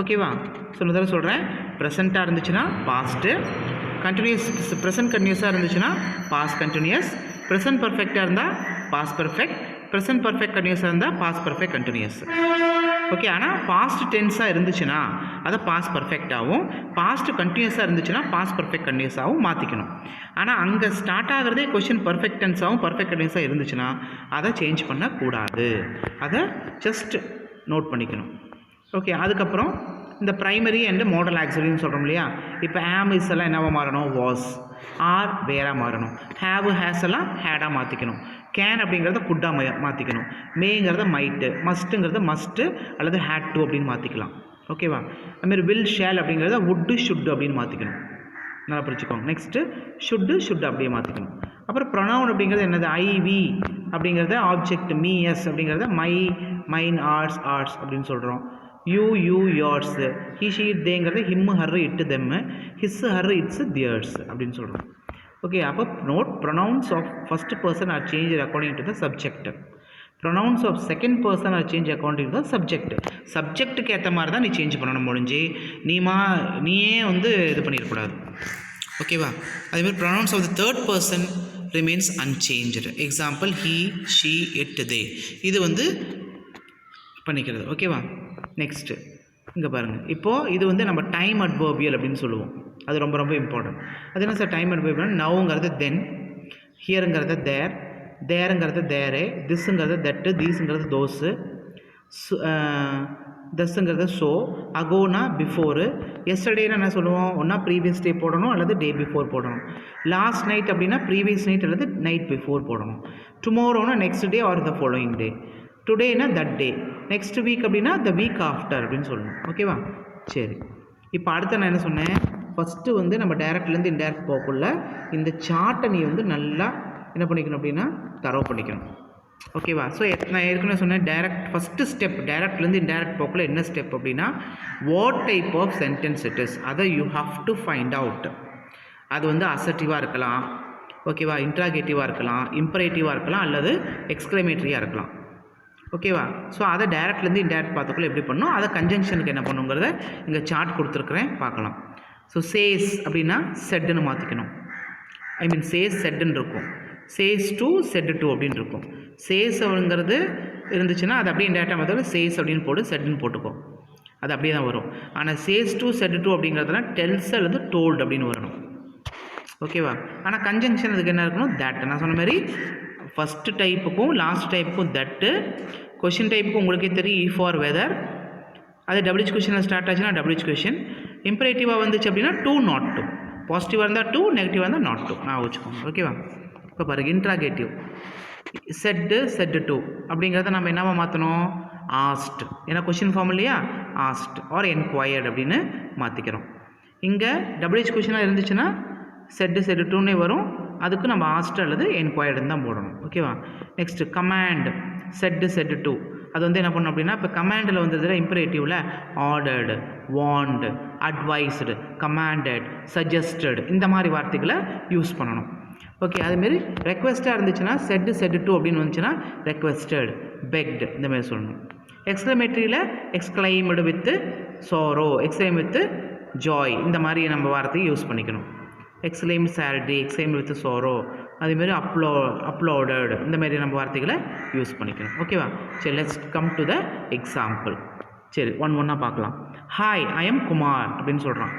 ஓகேவா? சொன்னதால சொல்கிறேன், ப்ரெசண்ட்டாக இருந்துச்சுன்னா பாஸ்ட்டு கண்டினியூஸ், ப்ரெசன்ட் கண்டினியூஸாக இருந்துச்சுன்னா பாஸ்ட் கண்டினியூஸ், ப்ரெசன்ட் பர்ஃபெக்டாக இருந்தால் பாஸ்ட் பர்ஃபெக்ட், ப்ரெசன்ட் பர்ஃபெக்ட் கண்டினியூஸாக இருந்தால் பாஸ்ட் பர்ஃபெக்ட் கண்டினியூஸ். ஓகே, ஆனால் பாஸ்ட் டென்ஸாக இருந்துச்சுன்னா அதை பாஸ்ட் பர்ஃபெக்டாகவும், பாஸ்ட் கண்டினியூஸாக இருந்துச்சுன்னா பாஸ்ட் பர்ஃபெக்ட் கண்டினியூஸாகவும் மாற்றிக்கணும். ஆனால் அங்கே ஸ்டார்ட் ஆகிறதே கொஷின் பர்ஃபெக்ட் டென்ஸாகவும் பர்ஃபெக்ட் கண்டினியூஸாக இருந்துச்சுன்னா அதை சேஞ்ச் பண்ணக்கூடாது. அதை ஜஸ்ட் நோட் பண்ணிக்கணும். ஓகே, அதுக்கப்புறம் இந்த ப்ரைமரி அண்டு மாடல் ஆக்சிலரின்னு சொல்கிறோம் இல்லையா. இப்போ ஆம் இஸ் எல்லாம் என்னவா மாறணும், வாஸ். ஆர் வேராக மாறணும். ஹேவ் ஹேஸ் எல்லாம் ஹேடாக மாற்றிக்கணும். கேன் அப்படிங்கிறத குட்டாக மாற்றிக்கணும். மேங்கிறத மைட்டு, மஸ்ட்டுங்கிறத மஸ்ட்டு அல்லது ஹேட் டு அப்படின்னு மாற்றிக்கலாம். ஓகேவா. அதுமாரி வில் ஷேல் அப்படிங்கிறத வுட்டு ஷுட்டு அப்படின்னு மாற்றிக்கணும். நல்லா பிடிச்சிக்கோங்க. நெக்ஸ்ட்டு ஷுட்டு அப்படியே மாற்றிக்கணும். அப்புறம் ப்ரொனவுன் அப்படிங்கிறது என்னது, ஐ வி அப்படிங்கிறத ஆப்ஜெக்ட், மீ எஸ் அப்படிங்கிறத மை, மைன், ஆர்ட்ஸ் அப்படின்னு சொல்கிறோம். You yours, he she it தேங்கிறத him her it them, his her its theirs அப்படின்னு சொல்கிறோம். ஓகே, அப்போ note pronouns of first person are change according to the subject. Pronouns of second person are change according to the subject. சப்ஜெக்ட்டுக்கு ஏற்ற மாதிரி தான் நீ change பண்ணணும் முடிஞ்சு, நீயே இது பண்ணிடக்கூடாது. ஓகேவா. அதேமாதிரி pronouns of the third person remains unchanged. Example he, she, it, they. இது பண்ணிக்கிறது. ஓகேவா. நெக்ஸ்ட்டு இங்கே பாருங்கள். இப்போது இது நம்ம டைம் அட்வர்பியல் அப்படின்னு சொல்லுவோம். அது ரொம்ப ரொம்ப இம்பார்ட்டன்ட். அது என்ன சார் டைம் அட்வர்பியல்? நவுங்கிறது தென், ஹியருங்கிறது தேர், தேருங்கிறது தேரே, திஸ்ஸுங்கிறது தட்டு, தீஸுங்கிறது தோஸு, தஸ்ஸுங்கிறது ஸோ, அகோனா பிஃபோரு, எஸ்டர்டேன்னு என்ன சொல்லுவோம், ஒன்றா ப்ரீவியஸ் டே போடணும் அல்லது டே பிஃபோர் போடணும். லாஸ்ட் நைட் அப்படின்னா ப்ரீவியஸ் நைட் அல்லது நைட் பிஃபோர் போடணும். டுமாரோனா next day or the following day. டுடேனா தட் டே. நெக்ஸ்ட் வீக் அப்படின்னா த வீக் ஆஃப்டர் அப்படின்னு சொல்லணும். ஓகேவா. சரி, இப்போ அடுத்து நான் என்ன சொன்னேன், ஃபஸ்ட்டு நம்ம டேரக்ட்லேருந்து இன்டேரக்ட் போகக்குள்ள இந்த சார்ட்டை நீ நல்லா என்ன பண்ணிக்கணும் அப்படின்னா தரவு பண்ணிக்கணும். ஓகேவா. ஸோ நான் ஏற்கனவே சொன்னேன், ஃபஸ்ட்டு ஸ்டெப் டேரக்ட்லேருந்து இன்டேரக்ட் போகக்குள்ள என்ன ஸ்டெப் அப்படின்னா, what type of sentence it is, அதை you have to find out. அது அசர்ட்டிவாக இருக்கலாம், ஓகேவா, இன்ட்ராகேட்டிவாக இருக்கலாம், இம்பரேட்டிவாக இருக்கலாம், அல்லது எக்ஸ்க்ளமேட்டரியாக இருக்கலாம். ஓகேவா. ஸோ அதை டேரக்ட்லேருந்து இன்டேரக்ட் பார்த்துக்குள்ள எப்படி பண்ணணும், அதை கன்ஜங்ஷனுக்கு என்ன பண்ணுங்கிறத இங்கே சார்ட் கொடுத்துருக்குறேன், பார்க்கலாம். ஸோ சேஸ் அப்படின்னா செட்டுன்னு மாற்றிக்கணும். சேஸ் செட்டுன்னு இருக்கும். சேஸ் டு செட்டு டு அப்படின்னு இருக்கும். சேஸ் அப்படிங்கிறது இருந்துச்சுன்னா அது அப்படியே இன்டேரக்டாக மாற்ற சேஸ் அப்படின்னு போட்டு செட்டுன்னு போட்டுக்கோ, அது அப்படியே தான் வரும். ஆனால் சேஸ் டு செட்டு டு அப்படிங்கிறதுலாம் டெல்ஸ் அல்லது டோல்டு அப்படின்னு வரணும். ஓகேவா. ஆனால் கன்ஜங்ஷன் அதுக்கு என்ன இருக்கணும், தட். நான் சொன்ன மாதிரி ஃபஸ்ட்டு டைப்புக்கும் லாஸ்ட் டைப்புக்கும் தட்டு, கொஷின் டைப்புக்கும் உங்களுக்கே தெரியும் இஃப் ஆர் வெதர். அது டபிள்யூஹெச் கொஷனில் ஸ்டார்ட் ஆச்சுன்னா டபிள்யூஹெச் கொஷின். இம்பரேட்டிவாக வந்துச்சு அப்படின்னா டூ நாட் டூ. பாசிட்டிவாக இருந்தால் டூ, நெகட்டிவாக இருந்தால் நாட் டூ. நான் வச்சுக்கோங்க. ஓகேவா. இப்போ பாருங்க, இன்ட்ராகேட்டிவ் செட்டு டூ அப்படிங்கிறத நம்ம என்னவா மாற்றணும், ஆஸ்ட். ஏன்னா கொஷின் ஃபார்ம் இல்லையா, ஆஸ்ட் ஆர் என்கொயர்டு அப்படின்னு மாற்றிக்கிறோம். இங்கே டபிள்யூஹெச் கொஷினாக இருந்துச்சுன்னா செட்டு டூன்னே வரும். அதுக்கு நம்ம ஆஸ்ட் அல்லது என்கொயர்டுன்னு தான் போடணும். ஓகேவா. Next command set two. அது என்ன பண்ணணும் அப்படின்னா, இப்போ கமாண்டில் வந்ததில் இம்பரேட்டிவில் ordered, want, advised, commanded, suggested இந்த மாதிரி வார்த்தைகளை யூஸ் பண்ணணும். ஓகே. அதுமாரி ரெக்வெஸ்ட்டாக இருந்துச்சுன்னா செட்டு டூ அப்படின்னு வந்துச்சுன்னா ரெக்வெஸ்டட், பெக்டு இந்த மாதிரி சொல்லணும். எக்ஸ்க்ளமேட்டரியில் எக்ஸ்க்ளைம்டு வித்து சாரோ, எக்ஸ்க்ளைம் வித்து ஜாய் இந்த மாதிரி நம்ம வார்த்தையை யூஸ் பண்ணிக்கணும். எக்ஸ்க்ளைம் சேலரி, எக்ஸ்க்ளைம் வித் சோரோ, அதேமாதிரி அப்லோடட் இந்த மாதிரி நம்ம வார்த்தைகளை யூஸ் பண்ணிக்கணும். ஓகேவா. சரி, let's come to the example. சரி, ஒன்றா பார்க்கலாம். ஹாய், ஐ எம் குமார் அப்படின்னு சொல்கிறான்.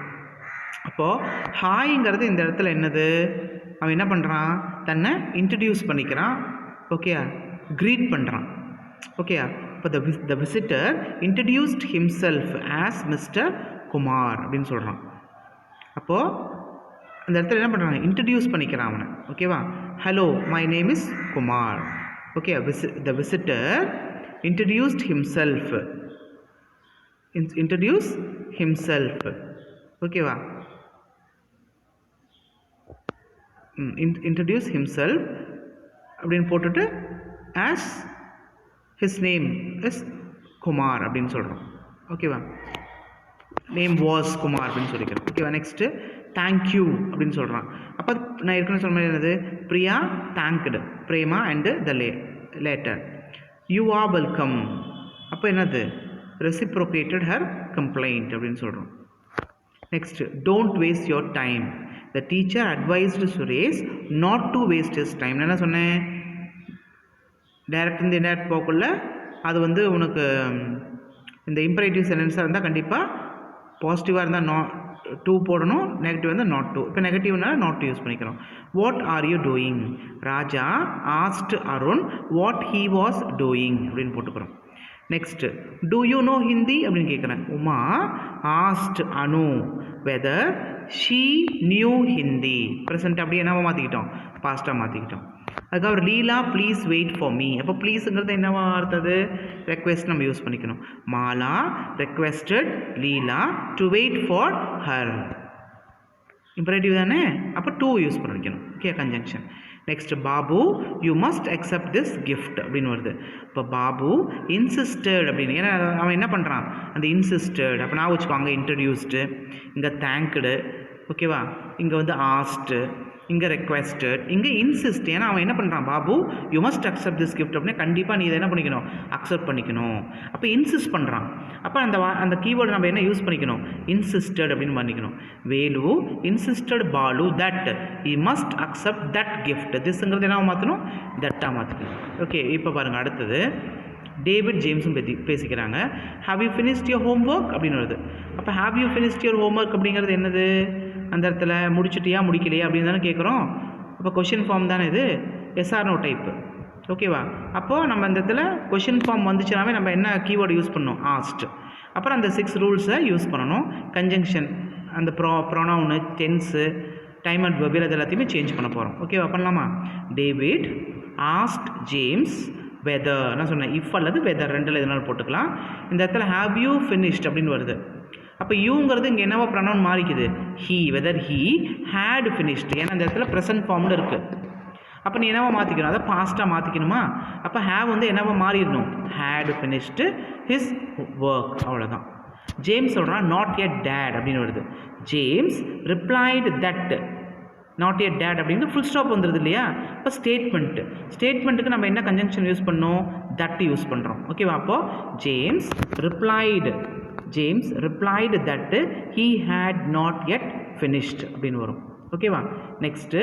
அப்போது ஹாய்ங்கிறது இந்த இடத்துல என்னது, அவன் என்ன பண்ணுறான், தன்னை இன்ட்ரடியூஸ் பண்ணிக்கிறான். ஓகே, க்ரீட் பண்ணுறான். ஓகே. இப்போ the visitor introduced himself as mister Kumar அப்படின்னு சொல்கிறான். அப்போது அந்த இடத்துல என்ன பண்ணுறாங்க, இன்ட்ரடியூஸ் பண்ணிக்கிறான் அவனை. ஓகேவா. Hello, my name is Kumar. Okay. The visitor introduced himself. ஓகேவா. இன்ட்ரடியூஸ் ஹிம்செல்ஃப் அப்படின்னு போட்டுட்டு as his name is Kumar அப்படின்னு சொல்கிறோம். ஓகேவா. நேம் வாஸ் குமார் அப்படின்னு சொல்லிக்கிறோம். ஓகேவா. நெக்ஸ்ட்டு தேங்க்யூ அப்படின்னு சொல்கிறான். அப்போ நான் ஏற்கனவே சொன்ன மாதிரி என்னது, Priya thanked, Prema and the later. You are welcome. அப்போ என்னது, ரெசிப்ரோகேட்டட் ஹர் கம்ப்ளைண்ட் அப்படின்னு சொல்கிறோம். Next don't waste your time. The teacher advised Suresh not to waste his time. என்ன சொன்னேன், டைரக்ட் இந்த இன்டைரக்ட் போக்குள்ள அது வந்து உனக்கு இந்த இம்பரேட்டிவ் சென்டென்ஸாக இருந்தால் கண்டிப்பாக பாசிட்டிவாக இருந்தால் டூ போடணும், நெகட்டிவ் இருந்தால் நாட் டூ. இப்போ நெகட்டிவ்னால நாட் டூ யூஸ் பண்ணிக்கிறோம். What are you doing? Raja asked Arun what he was doing அப்படின்னு போட்டுக்கிறோம். Next do you know Hindi அப்படின்னு கேட்குறேன். Uma asked Anu whether she knew Hindi. Present அப்படியே என்னவா மாற்றிக்கிட்டோம்? பாஸ்ட்டாக மாற்றிக்கிட்டோம். அதுக்கப்புறம் Leela please wait for me. அப்போ ப்ளீஸுங்கிறது என்னவா இருந்தது? ரெக்வெஸ்ட் நம்ம யூஸ் பண்ணிக்கணும். Mala requested Leela to wait for her. Imperative தானே, அப்போ டூ யூஸ் பண்ணிக்கணும். Okay, conjunction. Next Babu you must accept this gift அப்படின்னு வருது. இப்போ பாபு இன்சிஸ்டட் அப்படின்னு, ஏன்னா அவன் என்ன பண்ணுறான்? அந்த இன்சிஸ்டட். அப்போ நான் வச்சுக்கோ, அங்கே இன்ட்ரடியூஸ்டு, இங்கே தேங்க்டு, ஓகேவா, இங்கே வந்து ஆஸ்ட்டு, இங்கே ரெக்வெஸ்டட், இங்கே இன்சிஸ்ட். ஏன்னா அவன் என்ன பண்ணுறான்? Babu you must accept this gift அப்படின்னா கண்டிப்பாக நீ இதை என்ன பண்ணிக்கணும்? அக்செப்ட் பண்ணிக்கணும். அப்போ இன்சிஸ்ட் பண்ணுறான். அப்போ அந்த கீவேர்டு நம்ம என்ன யூஸ் பண்ணிக்கணும்? இன்சிஸ்டட் அப்படின்னு பண்ணிக்கணும். Velu insisted Balu that he must accept that gift. திஸ்ங்கிறது என்ன மாற்றணும்? தட்டாக மாற்றிக்கணும். ஓகே, இப்போ பாருங்கள், அடுத்தது டேவிட் ஜேம்ஸும் பேசிக்கிறாங்க. Have you finished your homework அப்படின்னு வருது. அப்போ have you finished your homework அப்படிங்கிறது என்னது? அந்த இடத்துல முடிச்சிட்டியா முடிக்கலையா அப்படின்னு தானே கேட்குறோம். அப்போ கொஷின் ஃபார்ம் தானே இது, எஸ்ஆர் நோ டைப்பு. ஓகேவா? அப்போது நம்ம இந்த இடத்துல கொஷின் ஃபார்ம் வந்துச்சுனாவே நம்ம என்ன கீவேர்டு யூஸ் பண்ணணும்? ஆஸ்ட். அப்புறம் அந்த 6 ரூல்ஸை யூஸ் பண்ணணும். கன்ஜங்ஷன், அந்த ப்ரொனவுனு, டென்ஸு, டைம் அண்ட் வெர்பில் அது எல்லாத்தையுமே சேஞ்ச் பண்ண போகிறோம். ஓகேவா? பண்ணலாமா? David asked James whether. நான் சொன்னேன் இஃப் அல்லது வெதர் ரெண்டில் எதனாலும் போட்டுக்கலாம். இந்த இடத்துல ஹாவ் யூ ஃபினிஷ்ட் அப்படின்னு வருது. அப்போ யூங்கிறது இங்கே என்னவோ ப்ரொனவுன் மாறிக்குது, he. Whether he had finished. ஏன்னா இந்த இடத்துல ப்ரெசன்ட் ஃபார்மில் இருக்குது. அப்போ நீ என்னவோ மாற்றிக்கணும்? அதை பாஸ்ட்டாக மாற்றிக்கணுமா? அப்போ ஹேவ் வந்து என்னவோ மாறிடணும், ஹேட் ஃபினிஷ்டு ஹிஸ் ஒர்க். அவ்வளோதான். ஜேம்ஸ் சொல்கிறான் நாட் எட் டேட் அப்படின்னு வருது. James replied that. Not yet dad அப்படின்னு ஃபுல் ஸ்டாப் வந்துடுது இல்லையா? இப்போ ஸ்டேட்மெண்ட்டுக்கு நம்ம என்ன கன்ஜங்ஷன் யூஸ் பண்ணோம்? தட் யூஸ் பண்ணுறோம். ஓகேவா? அப்போது James replied that he had not yet finished அப்படின்னு வரும். ஓகேவா? நெக்ஸ்ட்டு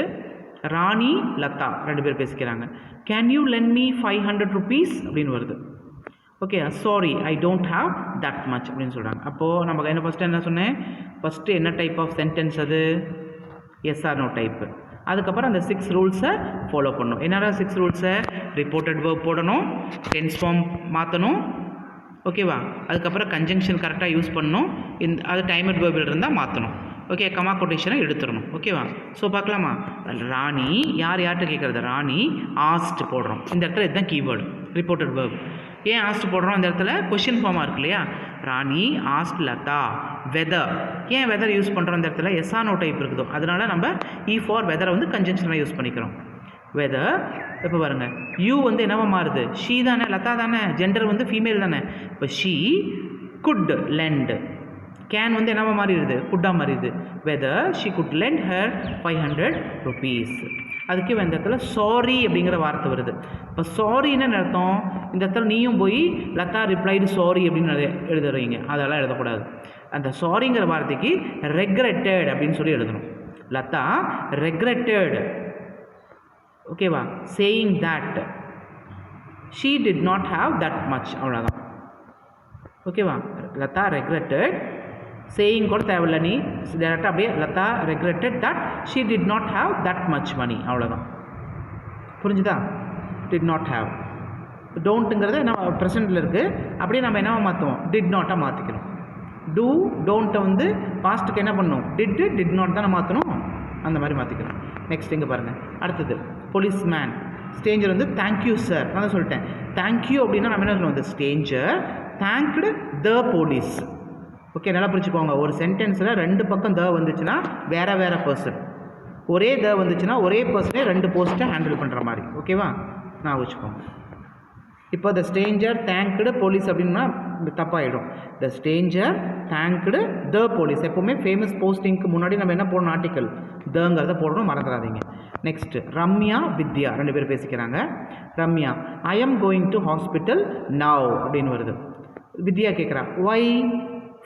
ராணி லதா ரெண்டு பேர் பேசிக்கிறாங்க. Can you lend me 500 rupees அப்படின்னு வருது. Okay, sorry I don't have that much அப்படின்னு சொல்கிறாங்க. அப்போது நம்ம என்ன ஃபஸ்ட்டு என்ன சொன்னேன்? ஃபஸ்ட்டு என்ன டைப் ஆஃப் சென்டென்ஸ் அது? SR no type. அதுக்கப்புறம் அந்த 6 ரூல்ஸை ஃபாலோ பண்ணணும். என்னடா 6 ரூல்ஸை? ரிப்போர்ட்டட் வேர்ப் போடணும், டென்ஸ் ஃபார்ம் மாற்றணும், ஓகேவா? அதுக்கப்புறம் கன்ஜங்ஷன் கரெக்டாக யூஸ் பண்ணணும், அது டைமட் வேர்பில் இருந்தால் மாற்றணும். ஓகே, கமா கொட்டேஷனை எடுத்துடணும். ஓகேவா? ஸோ பார்க்கலாமா? ராணி யார்கிட்ட கேட்குறது? ராணி ஆஸ்ட் போடுறோம். இந்த இடத்துல இதுதான் கீவேர்டு, ரிப்போர்ட்டட் வேர்ப். ஏன் ஆஸ்ட் போடுறோம்? இந்த இடத்துல கொஷின் ஃபார்மாக இருக்கு இல்லையா? ராணி ஆஸ்ட் லதா வெதர். ஏன் வெதர் யூஸ் பண்ணுறோம்? இந்த இடத்துல எஸ்ஆர் நோ டைப் இருக்குதோ, அதனால நம்ம இ ஃபார் வெதரை வந்து கன்ஜங்ஷனாக யூஸ் பண்ணிக்கிறோம். வெதர். இப்போ பாருங்கள், யூ வந்து என்னவா மாறுது? ஷீ தானே, லதா தானே, ஜெண்டர் வந்து ஃபீமேல் தானே. இப்போ ஷீ குட் லெண்ட். கேன் வந்து என்னவா மாறிடுது? குட்டாக மாறிடுது. Whether she good lend her 500 rupees. அதுக்கு இந்த இடத்துல சாரி அப்படிங்கிற வார்த்தை வருது. இப்போ சாரின்னு அர்த்தம்? இந்த இடத்துல நீயும் போய் லதா ரிப்ளைடு சாரி அப்படின்னு எழுதுறீங்க, அதெல்லாம் எழுதக்கூடாது. அந்த சாரிங்கிற வார்த்தைக்கு ரெக்ரெட்டட் அப்படின்னு சொல்லி எழுதணும். லதா ரெக்ரெட்டட், ஓகேவா, saying that she did not have that much. அவ்வளோதான். ஓகேவா? லதா ரெக்ரெட்டட், சேயிங் கூட தேவையில்ல, நீ டேரெக்டாக அப்படியே Latha regretted that she did not have that much money. அவ்வளோதான். புரிஞ்சுதா? Did not have. டோன்ட்டுங்கிறது என்ன ப்ரெசென்ட்டில் இருக்குது, அப்படியே நம்ம என்னவா மாற்றுவோம்? டிட் நாட்டாக மாற்றிக்கணும். டூ டோன்ட்டை வந்து பாஸ்ட்டுக்கு என்ன பண்ணணும்? டிட் நாட் தானே மாற்றணும், அந்த மாதிரி மாற்றிக்கணும். நெக்ஸ்ட் இங்கே பாருங்கள், அடுத்தது போலீஸ்மேன். ஸ்டேஞ்சர் வந்து தேங்க்யூ சார். நான் தான் சொல்லிட்டேன், தேங்க்யூ அப்படின்னா நம்ம என்ன சொல்லுவோம்? Stranger thanked the police. Okay, நல்லா புரிஞ்சுக்கோங்க. ஒரு சென்டென்ஸில் 2 பக்கம் த வந்துச்சுன்னா வேறு பர்சன், ஒரே த வந்துச்சுன்னா ஒரே பர்சனே 2 போஸ்ட்டை ஹேண்டில் பண்ணுற மாதிரி. ஓகேவா? நான் வச்சுக்கோங்க. இப்போ த ஸ்டேஞ்சர் தேங்க்டு போலீஸ் அப்படின்னா தப்பாகிடும். த ஸ்டேஞ்சர் தேங்க்டு த போலீஸ். எப்போவுமே ஃபேமஸ் போஸ்டிங்க்கு முன்னாடி நம்ம என்ன போடணும்? ஆர்டிக்கல் தங்கிறத போடணும், மறந்துடாதீங்க. நெக்ஸ்ட்டு ரம்யா வித்யா 2 பேர் பேசிக்கிறாங்க. Ramya I am going to hospital now அப்படின்னு வருது. வித்யா கேட்குறா ஒய்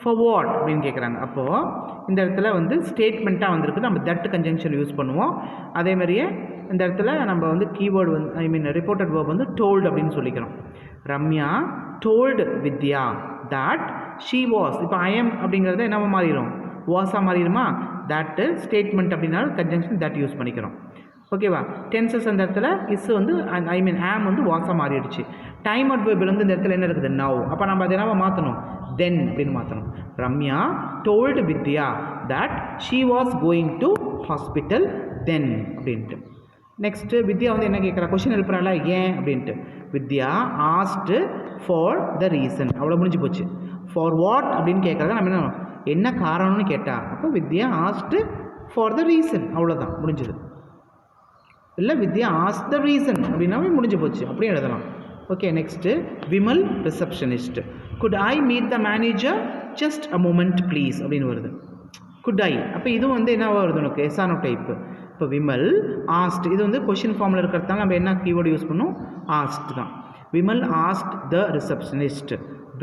ஃபார் வாட் அப்படின்னு கேட்குறாங்க. அப்போது இந்த இடத்துல வந்து ஸ்டேட்மெண்ட்டாக வந்திருக்கு, நம்ம தட் கன்ஜங்ஷன் யூஸ் பண்ணுவோம். அதே மாதிரியே இந்த இடத்துல நம்ம வந்து கீவேர்டு வந்து ஐ மீன் ரிப்போர்ட்டட் வேர்ப் வந்து டோல்டு அப்படின்னு சொல்லிக்கிறோம். Ramya told Vidya that she was. இப்போ ஐ எம் அப்படிங்கிறத என்னவா மாறிடும், வாஸாக மாறிடுமா. தட் ஸ்டேட்மெண்ட் அப்படின்னாலும் கன்ஜங்ஷன் தட் யூஸ் பண்ணிக்கிறோம். ஓகேவா. டென்சஸ் அந்த இடத்துல இஸ் வந்து ஐ மீன் ஆம் வந்து வாஸாக மாறிடுச்சு. டைம் அட் வேர்பில் வந்து இந்த இடத்துல என்ன இருக்குது, நவ். அப்போ நம்ம அதை என்னவா மாற்றணும், தென் அப்படின்னு மாற்றணும். Ramya told Vidya that she was going to hospital then அப்படின்ட்டு. நெக்ஸ்ட்டு வித்யா வந்து என்ன கேட்குறா, கொஷின் எழுப்புறாளா ஏன் அப்படின்ட்டு. வித்யா ஆஸ்டு ஃபார் த ரீசன், அவ்வளோ முடிஞ்சு போச்சு. ஃபார் வாட் அப்படின்னு கேட்குறத நம்ம என்ன காரணம்னு கேட்டா, அப்போ வித்யா ஆஸ்டு ஃபார் த ரீசன், அவ்வளோதான் முடிஞ்சது. இல்லை வித்யா ஆஸ்க் த ரீசன் அப்படின்னாவே முடிஞ்சு போச்சு, அப்படியே எழுதலாம். Okay. Next Vimal receptionist. Could I meet the manager just a moment please அப்படின்னு வருது. குட் ஐ, அப்போ இதுவும் வந்து என்ன வருது உனக்கு, எஸ்ஆனோ டைப்பு. இப்போ விமல் ஆஸ்ட், இது வந்து கொஷின் ஃபார்மில் இருக்கிறதால நம்ம என்ன கீவேர்டு யூஸ் பண்ணோம், ஆஸ்ட் தான். Vimal asked the receptionist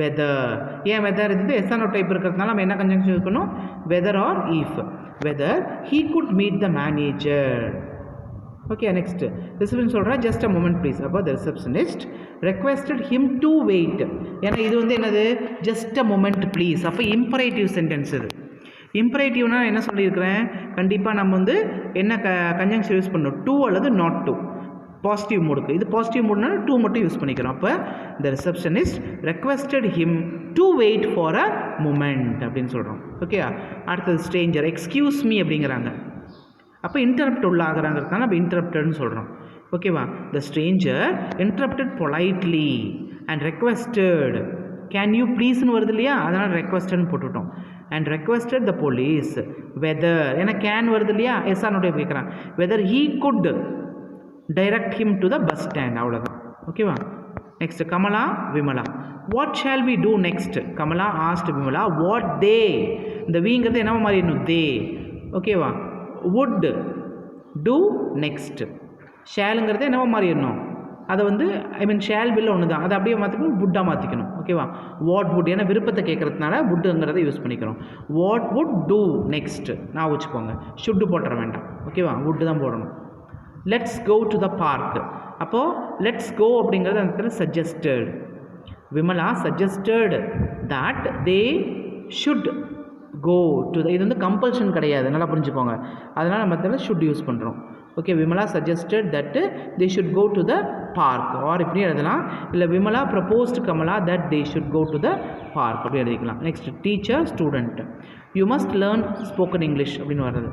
whether. ஏன் வெதர், இது எஸ்ஆனோ டைப் இருக்கிறதுனால நம்ம என்ன கன்ஜங்ஷன் யூஸ் பண்ணோம், whether or if. Whether he could meet the manager. Okay. Next reception சொல்கிறா ஜஸ்ட் அ மூமெண்ட் ப்ளீஸ். அப்போ the receptionist requested him to wait. ஏன்னா இது வந்து என்னது, ஜஸ்ட் அ மூமெண்ட் ப்ளீஸ். அப்போ இம்பரேட்டிவ் சென்டென்ஸ் இது. இம்பரேட்டிவ்னா என்ன சொல்லியிருக்கிறேன், கண்டிப்பாக நம்ம வந்து என்ன கன்ஜங்ஷன் யூஸ் பண்ணணும், டூ அல்லது நாட் டூ. பாசிட்டிவ் மூடுக்கு இது பாசிட்டிவ் மூடுனா டூ மட்டும் யூஸ் பண்ணிக்கிறோம். அப்போ the receptionist requested him to wait for a moment அப்படின்னு சொல்கிறோம். ஓகே. அடுத்தது ஸ்ட்ரேஞ்சர் எக்ஸ்கியூஸ் மீ அப்படிங்கிறாங்க. அப்போ இன்டரப்ட் உள்ளாகிறாங்கிறதுனால நம்ம இன்டரப்டட்னு சொல்கிறோம். ஓகேவா. The stranger interrupted politely and requested. Can you ப்ளீஸ்னு வருது இல்லையா, அதனால் ரெக்வெஸ்டட்னு போட்டுவிட்டோம். And requested the police whether, ஏன்னா கேன் வருது இல்லையா, எஸ்ஆனுடைய கேட்குறான். Whether he could direct him to the bus stand, அவ்வளோதான். ஓகேவா. Next Kamala Vimala. What shall we do next. Kamala asked Vimala what they. இந்த வீங்கிறது என்னவா மாறிடணும், தே. ஓகேவா. would do next. ஷேலுங்கிறத என்னவா மாறிடணும், அதை வந்து ஐ மீன் ஷேல் will ஒன்று தான், அதை அப்படியே மாற்றிக்கணும், வுட்டாக மாற்றிக்கணும். ஓகேவா. வாட் வுட், ஏன்னா விருப்பத்தை கேட்குறதுனால வுட்டுங்கிறத யூஸ் பண்ணிக்கிறோம். வாட் வுட் டூ நெக்ஸ்ட் நான் வச்சுக்கோங்க, ஷுட்டு போட்டுற வேண்டாம். ஓகேவா. வுட்டு தான் போடணும். Let's go to the park. அப்போது லெட்ஸ் கோ அப்படிங்கிறது அந்த இடத்துல suggested. Vimala suggested that they should go to the. இது வந்து கம்பல்ஷன் கிடையாது, நல்லா புரிஞ்சுக்கோங்க. அதனால் நம்ம இதில் ஷுட் யூஸ் பண்ணுறோம். Okay. Vimala suggested that they should go to the park. Or இப்படி எழுதலாம். இல்லை Vimala proposed Kamala that they should go to the park அப்படி எழுதிக்கலாம். Next teacher student. You must learn spoken English அப்படின்னு வர்றது.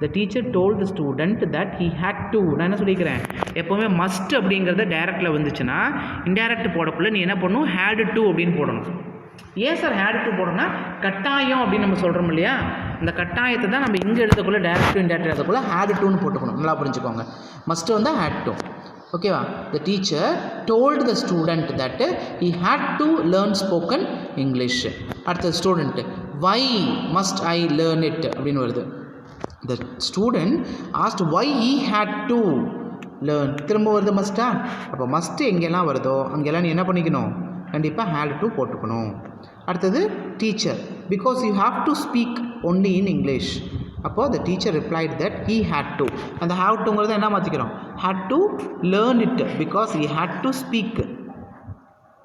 The teacher told the student that he had to. நான் என்ன சொல்லிக்கிறேன், எப்போவுமே மஸ்ட் அப்படிங்கிறத டைரக்டில் வந்துச்சுன்னா இன்டைரக்ட் போடக்குள்ள நீ என்ன பண்ணணும், ஹேடு டு அப்படின்னு போடணும். ஏன் சார் ஹேடு டு போடணும்னா கட்டாயம் அப்படின்னு நம்ம சொல்கிறோம் இல்லையா, இந்த கட்டாயத்தை தான் நம்ம இங்கே எழுதக்குள்ள டைரக்ட் டு இன்டைரக்ட் எழுதக்குள்ள ஹேடு டுன்னு போட்டுக்கணும். நல்லா புரிஞ்சுக்கோங்க. மஸ்ட்டு வந்து ஹேட் டு. ஓகேவா. The teacher told the student that he had to learn spoken English. அடுத்த student why must I learn it அப்படின்னு வருது. The student asked why he had to learn. திரும்ப வருது மஸ்ட்டா. அப்போ மஸ்ட்டு எங்கெல்லாம் வருதோ அங்கெல்லாம் நீ என்ன பண்ணிக்கணும், கண்டிப்பாக ஹேட் டு போட்டுக்கணும். அடுத்தது teacher because you have to speak only in English. அப்போது the teacher replied that he had to. அந்த ஹேவ் டுங்கிறத என்ன மாற்றிக்கிறோம், had to learn it because he had to speak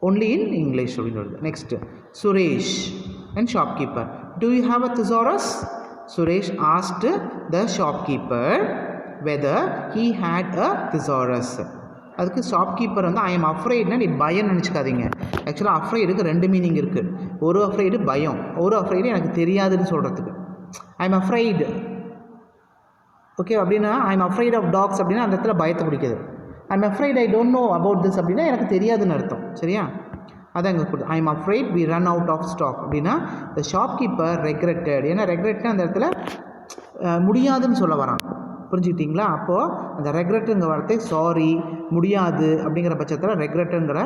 only in English அப்படின்னு வருது. Next Suresh and shopkeeper. Do you have a thesaurus. Suresh asked the shopkeeper whether he had a thesaurus. அதுக்கு shopkeeper வந்து I am அஃப்ரைட்னா நீ பயம் நினச்சிக்காதீங்க. ஆக்சுவலாக அஃப்ரைடுக்கு ரெண்டு meaning இருக்குது. ஒரு அஃப்ரைடு பயம், ஒரு அஃப்ரைடு எனக்கு தெரியாதுன்னு சொல்கிறதுக்கு. ஐ எம் அஃப்ரைடு ஓகே அப்படின்னா I am afraid of dogs அப்படின்னா அந்த இடத்துல பயத்தை பிடிக்குது. I am afraid I don't know about this அப்படின்னா எனக்கு தெரியாதுன்னு அர்த்தம். சரியா. அதான் எங்களுக்கு கொடுத்து I am afraid we run out of stock அப்படின்னா த ஷாப்கீப்பர் ரெக்ரெட்டட். ஏன்னா ரெக்ரெட்னா அந்த இடத்துல முடியாதுன்னு சொல்ல வரான். புரிஞ்சுக்கிட்டிங்களா. அப்போது அந்த ரெக்ரெட்டுங்கிற வார்த்தை சாரி முடியாது அப்படிங்கிற பட்சத்தில் ரெக்ரெட்டுங்கிற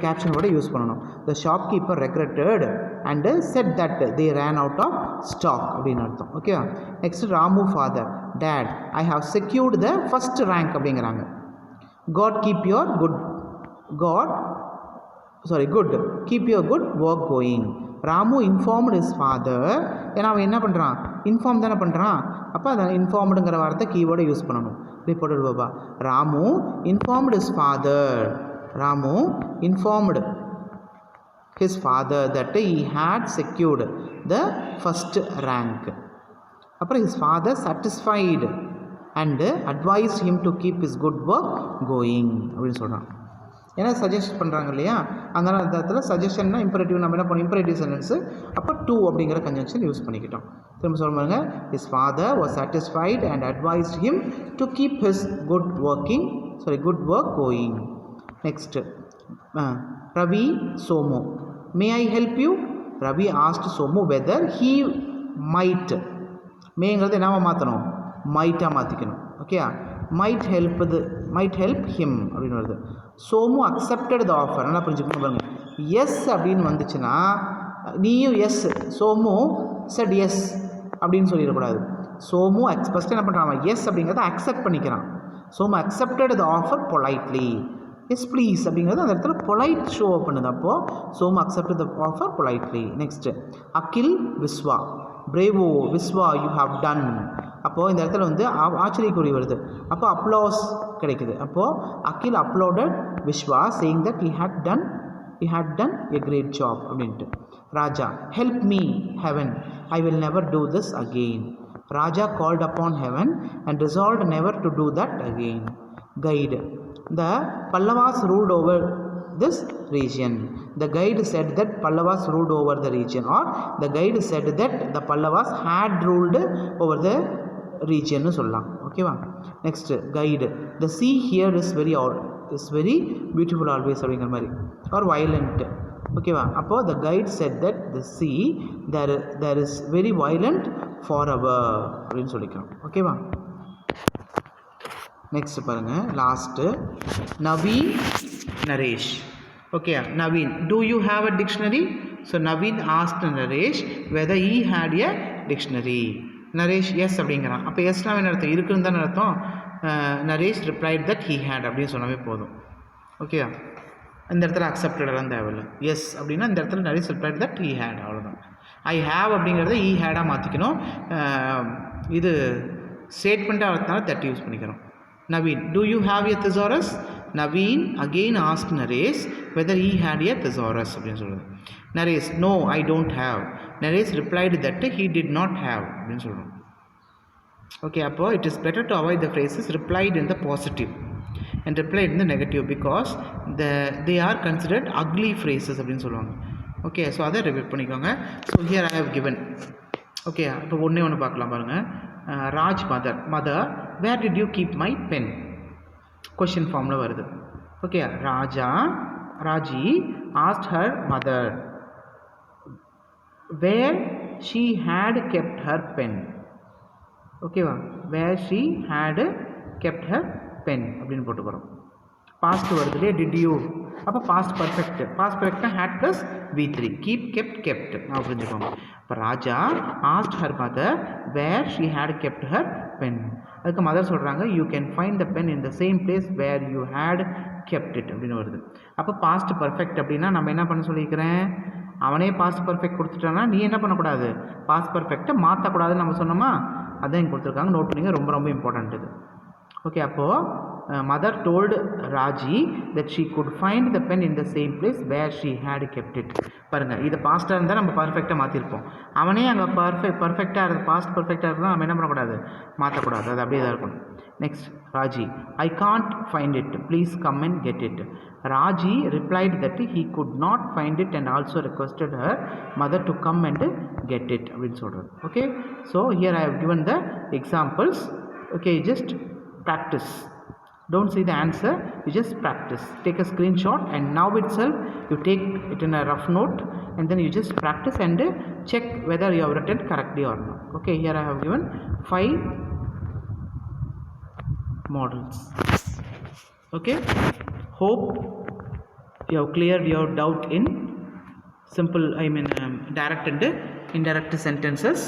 கேப்ஷனோட யூஸ் பண்ணணும். The shopkeeper regretted and said that they ran out of stock அப்படின்னு அர்த்தம். ஓகே. Next Ramu father dad I have secured the first rank அப்படிங்கிறாங்க. God keep your good good keep your good work going. Ramu informed his father. ஏன்னா அவன் என்ன பண்ணுறான், inform தானே பண்ணுறான். அப்போ அதை இன்ஃபார்ம்டுங்கிற வார்த்தை கீவேர்டை யூஸ் பண்ணணும். Reported Baba Ramu informed his father. Ramu informed his father that he had secured the first rank. அப்புறம் his father satisfied and advised him to keep his good work going அப்படின்னு சொல்கிறான். ஏன்னா சஜஸ்ட் பண்ணுறாங்க இல்லையா, அதனால் அந்த இடத்துல சஜஷன்னா இம்பரேட்டிவ் நம்ம என்ன பண்ணோம், இம்பரேட்டிவ் சென்டென்ஸு. அப்போ டூ அப்படிங்கிற கன்ஜங்ஷன் யூஸ் பண்ணிக்கிட்டோம். திரும்ப சொல்ல பாருங்க, his father was satisfied and advised him to keep his good work going. Next, Ravi Somu, may I help you? Ravi asked Somu whether he might. மேங்கிறது என்னவா மாற்றணும், மைட்டாக மாற்றிக்கணும். Okay, might help him அப்படின்னு வருது. Somu accepted the offer. நல்லா புரிஞ்சுக்கணும் பாருங்க, S அப்படின்னு வந்துச்சுன்னா நீயும் எஸ், சோமு செட் எஸ் அப்படின்னு சொல்லிடக்கூடாது. சோமு ஃபஸ்ட்டு என்ன பண்ணுறான், எஸ் அப்படிங்கிறத அக்செப்ட் பண்ணிக்கிறான். Somu accepted the offer politely. Yes please அப்படிங்கிறது அந்த இடத்துல பொலைட் ஷோ பண்ணுது. அப்போது Somu accept the offer politely. Next, Akhil Viswa, bravo Viswa you have done. அப்போது இந்த இடத்துல வந்து ஆச்சரியக்குறி வருது. அப்போ அப்ளாஸ் கிடைக்குது. அப்போது Akhil applauded Vishwa saying that he had done a great job அப்படின்ட்டு. ராஜா, help me heaven, I will never do this again. Raja called upon heaven and resolved never to do that again. Guide, the Pallavas ruled over this region. The guide said that Pallavas ruled over the region, or the guide said that the Pallavas had ruled over the region சொல்லலாம். ஓகேவா. Next, guide, the sea here is very beautiful always அப்படிங்கிற மாதிரி, or violent. ஓகேவா. அப்போது the guide said that the sea there is very violent forever அப்படின்னு சொல்லிக்கிறோம். ஓகேவா. Next பாருங்கள், last Naveen Naresh. Okay, Naveen, do you have a dictionary? So Naveen asked Naresh whether he had a dictionary. Naresh yes அப்படிங்கிறான். அப்போ எஸ்னால் என்ன அர்த்தம், இருக்குன்னு தானே அர்த்தம். Naresh replied that he had அப்படின்னு சொன்னாவே போதும். ஓகே, இந்த இடத்துல அக்செப்டடெல்லாம் தேவையில்லை. எஸ் அப்படின்னா இந்த இடத்துல Naresh replied that he had, அவ்வளோதான். ஐ ஹேவ் அப்படிங்கிறத ஈ ஹேடாக மாற்றிக்கணும். இது ஸ்டேட்மெண்ட்டாக வரதுனால தட் யூஸ் பண்ணிக்கிறோம். Naveen, do you have a thesaurus? Naveen again asked Naresh whether he had a thesaurus அப்படின்னு சொல்கிறது. Naresh, no, I don't have. Naresh replied that he did not have அப்படின்னு சொல்கிறோம். Okay, அப்போ it is better to avoid the phrases replied in the positive and replied in the negative because they are considered ugly phrases அப்படின்னு சொல்லுவாங்க. Okay, so அதை repeat பண்ணிக்கோங்க. So here I have given. Okay, இப்போ ஒன்று பார்க்கலாம் பாருங்கள். Raj mother where did you keep my pen? Question ஃபார்மில் வருது. Okay, Raji asked her mother where she had kept her pen. ஓகேவா, where she had kept her pen அப்படின்னு போட்டுக்கிறோம். பாஸ்ட் வருது இல்லையா, டிட் யூ, அப்போ பாஸ்ட் பர்ஃபெக்ட்னா had plus V3, keep kept நான் புரிஞ்சுக்கோங்க. இப்போ Raja asked her mother where she had kept her pen. அதுக்கு மதர் சொல்கிறாங்க you can find the pen in the same place where you had kept it அப்படின்னு வருது. அப்போ பாஸ்ட் பர்ஃபெக்ட் அப்படின்னா நம்ம என்ன பண்ண சொல்லியிருக்கிறேன், அவனே பாஸ்ட் பர்ஃபெக்ட் கொடுத்துட்டானா நீ என்ன பண்ணக்கூடாது, பாஸ்ட் பர்ஃபெக்டை மாற்றக்கூடாதுன்னு நம்ம சொன்னோமா, அதான் இங்கே கொடுத்துருக்காங்க. நோட் பண்ணிங்க, ரொம்ப ரொம்ப இம்பார்ட்டன்ட் இது. ஓகே, அப்போது mother told Raji that she could find the pen in the same place where she had kept it. பாருங்கள், இது பாஸ்ட்டாக இருந்தால் நம்ம பர்ஃபெக்டாக மாற்றிருப்போம். அவனே அங்கே பர்ஃபெக்டாக இருக்குது, பாஸ்ட் பர்ஃபெக்டாக இருந்தால் நம்ம என்ன பண்ணக்கூடாது, மாற்றக்கூடாது, அது அப்படியே தான் இருக்கணும். Next, Raji, I can't find it, please come and get it. Raji replied that he could not find it and also requested her mother to come and get it அப்படின்னு சொல்கிறது. Okay, so here I have given the examples. Okay, just practice. Don't see the answer, you just practice. Take a screenshot and now itself you take it in a rough note and then you just practice and check whether you have written correctly or not. Okay, here I have given 5 models. Okay, hope you have cleared your doubt in simple, direct and indirect sentences.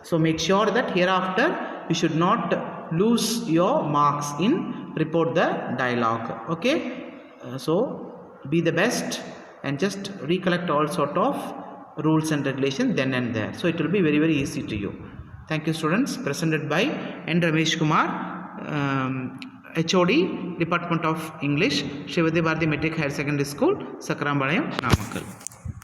So make sure that hereafter you should not lose your marks in report the dialogue. Okay, so be the best and just recollect all sort of rules and regulations then and there. So it will be very, very easy to you. Thank you, students. Presented by N. Ramesh Kumar, HOD, Department of English, Shivadi Bharati Metric Higher Secondary School, Sakarambalayam, Namakkal.